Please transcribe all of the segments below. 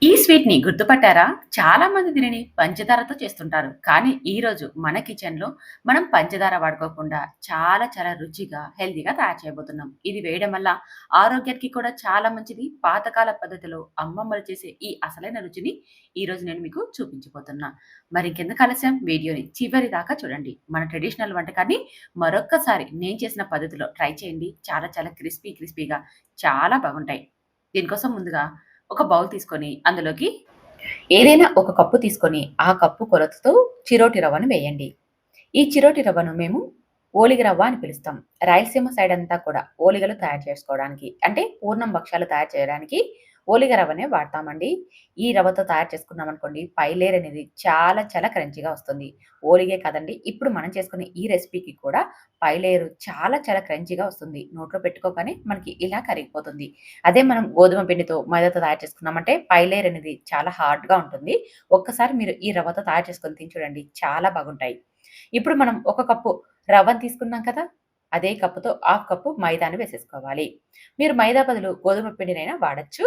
ఈ స్వీట్‌ని గుర్తుపట్టారా? చాలా మంది దీనిని పంచదారతో చేస్తుంటారు. కానీ ఈరోజు మన కిచెన్‌లో మనం పంచదార వాడుకోకుండా చాలా రుచిగా, హెల్తీగా తయారు చేయబోతున్నాం. ఇది వేయడం వల్ల ఆరోగ్యానికి కూడా చాలా మంచిది. పాతకాల పద్ధతిలో అమ్మమ్మలు చేసే ఈ అసలైన రుచిని ఈరోజు నేను మీకు చూపించబోతున్నా. మరి ఇంకెందుకు ఆలస్యం వీడియోని చివరి దాకా చూడండి. మన ట్రెడిషనల్ వంటకాన్ని మరొక్కసారి నేను చేసిన పద్ధతిలో ట్రై చేయండి. చాలా క్రిస్పీగా చాలా బాగుంటాయి. దీనికోసం ముందుగా ఒక బౌల్ తీసుకొని అందులోకి ఏదైనా ఒక కప్పు తీసుకొని ఆ కప్పు కొలతతో చిరోటి రవ్వను వేయండి. ఈ చిరోటి రవ్వను మేము ఓలిగ రవ్వ అని పిలుస్తాం. రాయలసీమ సైడ్ అంతా కూడా ఓలిగలు తయారు చేసుకోవడానికి అంటే పూర్ణం భక్షాలు తయారు చేయడానికి ఓలిగ రవ్వనే వాడతామండి. ఈ రవ్వతో తయారు చేసుకున్నామనుకోండి పై లేయర్ అనేది చాలా క్రంచీగా వస్తుంది. ఓలిగే కాదండి, ఇప్పుడు మనం చేసుకునే ఈ రెసిపీకి కూడా పై లేయర్ చాలా క్రంచీగా వస్తుంది. నోట్లో పెట్టుకోగానే మనకి ఇలా కరిగిపోతుంది. అదే మనం గోధుమ పిండితో, మైదాతో తయారు చేసుకున్నామంటే పై లేయర్ అనేది చాలా హార్డ్‌గా ఉంటుంది. ఒక్కసారి మీరు ఈ రవ్వతో తయారు చేసుకొని తిని చూడండి, చాలా బాగుంటాయి. ఇప్పుడు మనం ఒక కప్పు రవ్వను తీసుకున్నాం కదా! అదే కప్పుతో హాఫ్ కప్పు మైదాను వేసేసుకోవాలి. మీరు మైదా బదులు గోధుమ పిండినైనా వాడొచ్చు.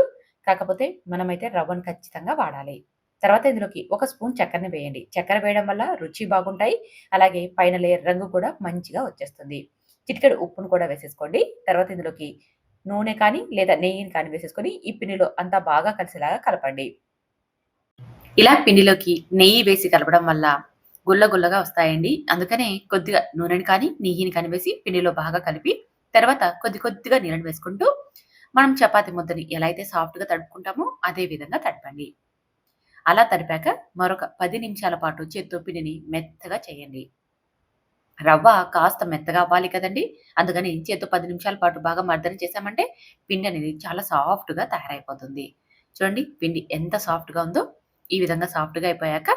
కాకపోతే మనమైతే రవ్వను ఖచ్చితంగా వాడాలి. తర్వాత ఇందులోకి ఒక స్పూన్ చక్కెరని వేయండి. చక్కెర వేయడం వల్ల రుచి బాగుంటాయి. అలాగే పైన లేయర్ రంగు కూడా మంచిగా వచ్చేస్తుంది. చిటికెడు ఉప్పును కూడా వేసేసుకోండి. తర్వాత ఇందులోకి నూనె కానీ లేదా నెయ్యిని కానీ వేసేసుకొని ఈ పిండిలో అంతా బాగా కలిసేలాగా కలపండి. ఇలా పిండిలోకి నెయ్యి వేసి కలపడం వల్ల గుల్లగా వస్తాయండి. అందుకనే కొద్దిగా నూనెని కానీ, నెయ్యిని కానీ వేసి పిండిలో బాగా కలిపి తర్వాత కొద్దిగా నీళ్ళని వేసుకుంటూ మనం చపాతీ ముద్దని ఎలా అయితే సాఫ్ట్‌గా తడుపుకుంటామో అదే విధంగా తడపండి. అలా తడిపాక మరొక 10 నిమిషాల పాటు చేత్తో పిండిని మెత్తగా చేయండి. రవ్వ కాస్త మెత్తగా అవ్వాలి కదండీ! అందుకని చేత్తో 10 నిమిషాల పాటు బాగా మర్దన చేశామంటే పిండి అనేది చాలా సాఫ్ట్‌గా తయారైపోతుంది. చూడండి పిండి ఎంత సాఫ్ట్‌గా ఉందో. ఈ విధంగా సాఫ్ట్‌గా అయిపోయాక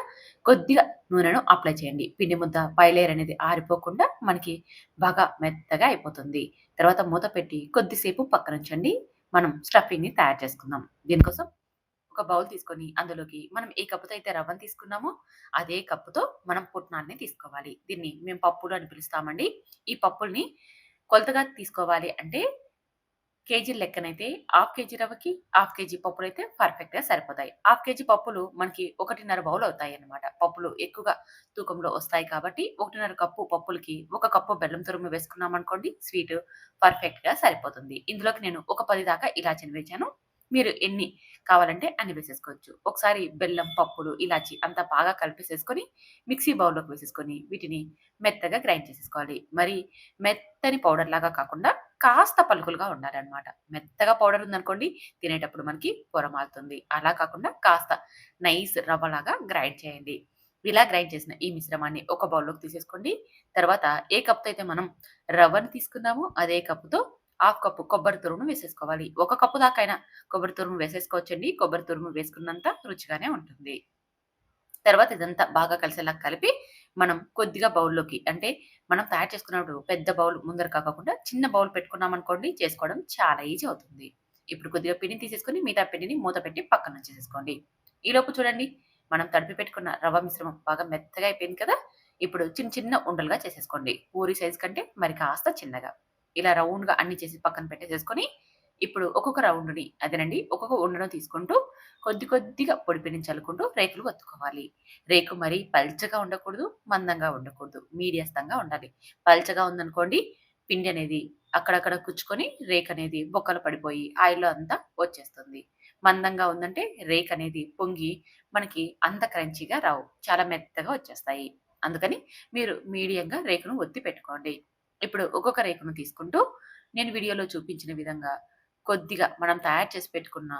కొద్దిగా నూనెను అప్లై చేయండి. పిండి ముద్ద పై లేయర్ అనేది ఆరిపోకుండా మనకి బాగా మెత్తగా అయిపోతుంది. తర్వాత మూత పెట్టి కొద్దిసేపు పక్కనుంచండి. మనం స్టఫింగ్‌ని తయారు చేసుకుందాం. దీనికోసం ఒక బౌల్ తీసుకొని అందులోకి మనం ఏ కప్పుతో అయితే రవ్వను తీసుకున్నామో అదే కప్పుతో మనం పుట్నాల్ని తీసుకోవాలి. దీన్ని మేము పప్పులు అని పిలుస్తామండి. ఈ పప్పుల్ని కొలతగా తీసుకోవాలి అంటే కేజీ లెక్కనైతే హాఫ్ కేజీ రవ్వకి హాఫ్ కేజీ పప్పులైతే పర్ఫెక్ట్‌గా సరిపోతాయి. హాఫ్ కేజీ పప్పులు మనకి 1:30 బౌల్ అవుతాయన్నమాట. పప్పులు ఎక్కువగా తూకంలో వస్తాయి కాబట్టి 1:30 కప్పు పప్పులకి 1 కప్పు బెల్లం తురుము వేసుకున్నామనుకోండి స్వీటు పర్ఫెక్ట్‌గా సరిపోతుంది. ఇందులోకి నేను ఒక 10 దాకా ఇలాచీని వేశాను. మీరు ఎన్ని కావాలంటే అన్ని వేసేసుకోవచ్చు. ఒకసారి బెల్లం, పప్పులు, ఇలాచి అంతా బాగా కలిపేసేసుకొని మిక్సీ బౌల్‌లోకి వేసేసుకొని వీటిని మెత్తగా గ్రైండ్ చేసేసుకోవాలి. మరి మెత్తని పౌడర్ లాగా కాకుండా కాస్త పలుకులుగా ఉండాలనమాట. మెత్తగా పౌడర్ ఉందనుకోండి తినేటప్పుడు మనకి పొరమాలుతుంది. అలా కాకుండా కాస్త నైస్ రవ్వలాగా గ్రైండ్ చేయండి. ఇలా గ్రైండ్ చేసిన ఈ మిశ్రమాన్ని ఒక బౌల్‌లోకి తీసేసుకోండి. తర్వాత ఏ కప్‌తో అయితే మనం రవ్వని తీసుకున్నామో అదే కప్పుతో హాఫ్ కప్పు కొబ్బరి తురుమును వేసేసుకోవాలి. ఒక కప్పు దాకైనా కొబ్బరి తురుము వేసేసుకోవచ్చండి. కొబ్బరి తురుము వేసుకున్నంత రుచిగానే ఉంటుంది. తర్వాత ఇదంతా బాగా కలిసేలా కలిపి మనం కొద్దిగా బౌల్‌లోకి అంటే మనం తయారు చేసుకున్నప్పుడు పెద్ద బౌల్ ముందర కాకుండా చిన్న బౌల్ పెట్టుకున్నామనుకోండి చేసుకోవడం చాలా ఈజీ అవుతుంది. ఇప్పుడు కొద్దిగా పిండిని తీసేసుకొని మిగతా పిండిని మూత పెట్టి పక్కన ఉంచేసేసుకోండి. ఈలోపు చూడండి మనం తడిపి పెట్టుకున్న రవ్వ మిశ్రమం బాగా మెత్తగా అయిపోయింది కదా! ఇప్పుడు చిన్న ఉండలుగా చేసేసుకోండి. పూరి సైజ్ కంటే మరి కాస్త చిన్నగా. ఇలా రౌండ్‌గా అన్ని చేసి పక్కన పెట్టేసేసుకొని ఇప్పుడు ఒక్కొక్క రౌండ్‌ని అదేనండి ఒక్కొక్క ఉండను తీసుకుంటూ కొద్దిగా పొడి పిండిని చల్లుకుంటూ రేకులు ఒత్తుకోవాలి. రేకు మరీ పల్చగా ఉండకూడదు, మందంగా ఉండకూడదు. మీడియస్తంగా ఉండాలి. పల్చగా ఉందనుకోండి పిండి అనేది అక్కడక్కడ కుచ్చుకొని రేకనేది బొక్కలు పడిపోయి ఆయిల్‌లో అంతా వచ్చేస్తుంది. మందంగా ఉందంటే రేకనేది పొంగి మనకి అంత క్రంచీగా రావు. చాలా మెత్తగా వచ్చేస్తాయి. అందుకని మీరు మీడియంగా రేకును ఒత్తి పెట్టుకోండి. ఇప్పుడు ఒక్కొక్క రేకును తీసుకుంటూ నేను వీడియోలో చూపించిన విధంగా కొద్దిగా మనం తయారు చేసి పెట్టుకున్న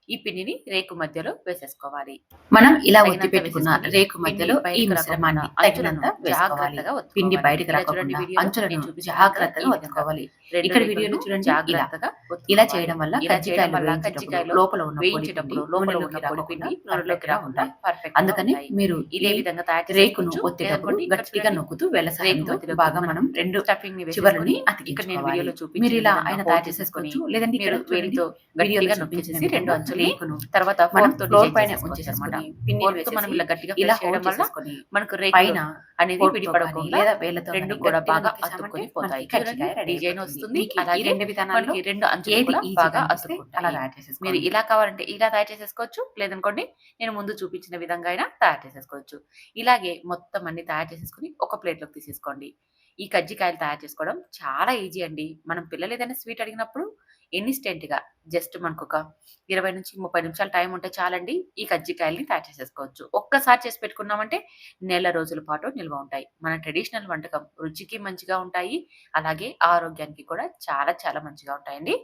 ఈ పిండిని రేకు మధ్యలో వేసేసుకోవాలి. మనం ఇలా ఒత్తి పెట్టుకున్న రేకు మధ్యలో ఈ మిశ్రమాన్ని తగినంత వేసుకోవాలి. పిండి బయటకు రాకుండా అంచులను జాగ్రత్తగా ఒత్తుకోవాలి. ఇక్కడ వీడియోలో చూడండి ఇలా చేయడం వల్ల కజ్జికాయలు లోపల ఉన్న పొడి పిండి నూనెలోకి రాకుండా అందుకని మీరు ఇదే విధంగా రేకును ఒత్తేటప్పుడు గట్టిగా నొక్కుతూ వెలసాయంతో బాగా మనం రెండు చివర్లని అతికించుకోవాలి. మీరు ఇలా ఆయన తయారు చేసేసుకోవచ్చు. లేదంటే ఇక్కడ వేలితో గట్టిగా నొక్కేసేసి రెండు అంచులు కజ్జికాయల్ని రేకును తర్వాత మనం ఫోర్క్‌తో ఫ్లోర్ డిజైన్ పైన చేసేసుకోవచ్చనమాట. ఉంచేసేసుకొని, పిన్నీలు ఫోర్క్‌తో మనం వేసేసి ఇలా గట్టిగా ఇలా ప్రెస్ చేయడం హోల్డ్ వల్ల చేసేసుకొని, మనకు రేకులు పైన అనేది ఫోర్క్‌తో కానీ విడిపడకుండా లేదా వేళ్ళతో 2 గాని కూడా గట్టిగా బాగా నొక్కేసామంటే మనకి అతుక్కొని పోతాయి. కజ్జికాయ రెడీ డిజైన్ అయిపోతుంది. వస్తుంది. మీకు ఈ అలాగే 2 విధానాల్లో మనకి 2 అంచులు ఏది కూడా ఈజీగా బాగా అనిపిస్తే అలా అతుక్కుంటాయి. తయారు మీరు చేసేసుకోండి. ఇలా కావాలంటే ఇలా తయారు చేసేసుకోవచ్చు. లేదనుకోండి నేను ముందు చూపించిన విధంగా అయినా తయారు చేసేసుకోవచ్చు. ఇలాగే మొత్తం అన్ని తయారు చేసేసుకొని ఒక ప్లేట్‌లోకి తీసేసుకోండి. ఈ కజ్జికాయలు తయారు చేసుకోవడం చాలా ఈజీ అండి. మనం పిల్లలు ఏదైనా స్వీట్ అడిగినప్పుడు ఇన్‌స్టెంట్‌గా జస్ట్ మనకొక 20-30 నిమిషాలు టైం ఉంటే చాలండి. ఈ కజ్జికాయలని తయారు చేసేసుకోవచ్చు. ఒక్కసారి చేసి పెట్టుకున్నామంటే నెల రోజుల పాటు నిల్వ ఉంటాయి. మన ట్రెడిషనల్ వంటకం రుచికి మంచిగా ఉంటాయి. అలాగే ఆరోగ్యానికి కూడా చాలా చాలా మంచిగా ఉంటాయండి.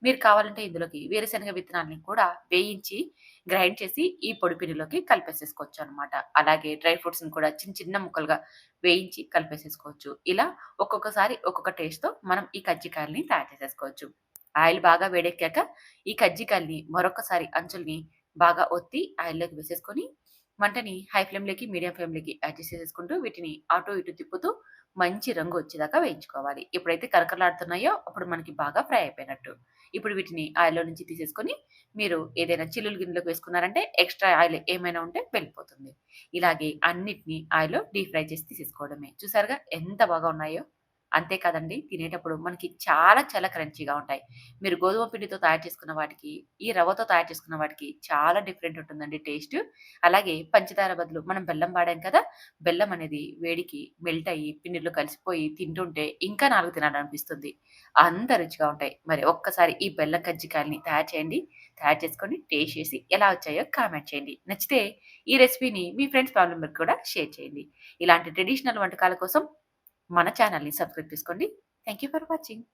మీరు కావాలంటే ఇందులోకి వేరుశనగ విత్తనాల్ని కూడా వేయించి గ్రైండ్ చేసి ఈ పొడి పిండిలోకి కలిపేసేసుకోవచ్చనమాట. అలాగే డ్రై ఫ్రూట్స్‌ని కూడా చిన్న చిన్న ముక్కలుగా వేయించి కలిపేసేసుకోవచ్చు. ఇలా ఒక్కొక్కసారి ఒక్కొక్క టేస్ట్‌తో మనం ఈ కజ్జికాయలని తయారు చేసేసుకోవచ్చు. ఆయిల్ బాగా వేడెక్కాక ఈ కజ్జికాయలని మరొకసారి అంచుల్ని బాగా ఒత్తి ఆయిల్‌లోకి వేసేసుకొని మంటని హై ఫ్లేమ్‌లోకి, మీడియం ఫ్లేమ్‌లోకి అడ్జస్ట్ చేసేసుకుంటూ వీటిని అటు ఇటు తిప్పుతూ మంచి రంగు వచ్చేదాకా వేయించుకోవాలి. ఎప్పుడైతే కరకరలాడుతున్నాయో అప్పుడు మనకి బాగా ఫ్రై అయిపోయినట్టు. ఇప్పుడు వీటిని ఆయిల్‌లో నుంచి తీసేసుకొని మీరు ఏదైనా చిల్లులు గిన్నెలోకి వేసుకున్నారంటే ఎక్స్‌ట్రా ఆయిల్ ఏమైనా ఉంటే వెళ్ళిపోతుంది. ఇలాగే అన్నిటిని ఆయిల్‌లో డీప్ ఫ్రై చేసి తీసేసుకోవడమే. చూసారుగా ఎంత బాగా ఉన్నాయో? అంతే కాదండి తినేటప్పుడు మనకి చాలా చాలా క్రంచీగా ఉంటాయి. మీరు గోధుమ పిండితో తయారు చేసుకున్న వాటికి, ఈ రవ్వతో తయారు చేసుకున్న వాటికి చాలా డిఫరెంట్ ఉంటుందండి టేస్ట్. అలాగే పంచదార బదులు మనం బెల్లం వాడాం కదా! బెల్లం అనేది వేడికి మెల్ట్ అయ్యి పిండిలో కలిసిపోయి తింటుంటే ఇంకా 4 తినాలనిపిస్తుంది. అంత రుచిగా ఉంటాయి. మరి ఒక్కసారి ఈ బెల్లం కజ్జికాయలని తయారు చేయండి. తయారు చేసుకొని టేస్ట్ చేసి ఎలా వచ్చాయో కామెంట్ చేయండి. నచ్చితే ఈ రెసిపీని మీ ఫ్రెండ్స్, ఫ్యామిలీ మెంబర్‌కి కూడా షేర్ చేయండి. ఇలాంటి ట్రెడిషనల్ వంటకాల కోసం మన ఛానెల్‌ని సబ్స్క్రైబ్ చేసుకోండి. Thank you for watching.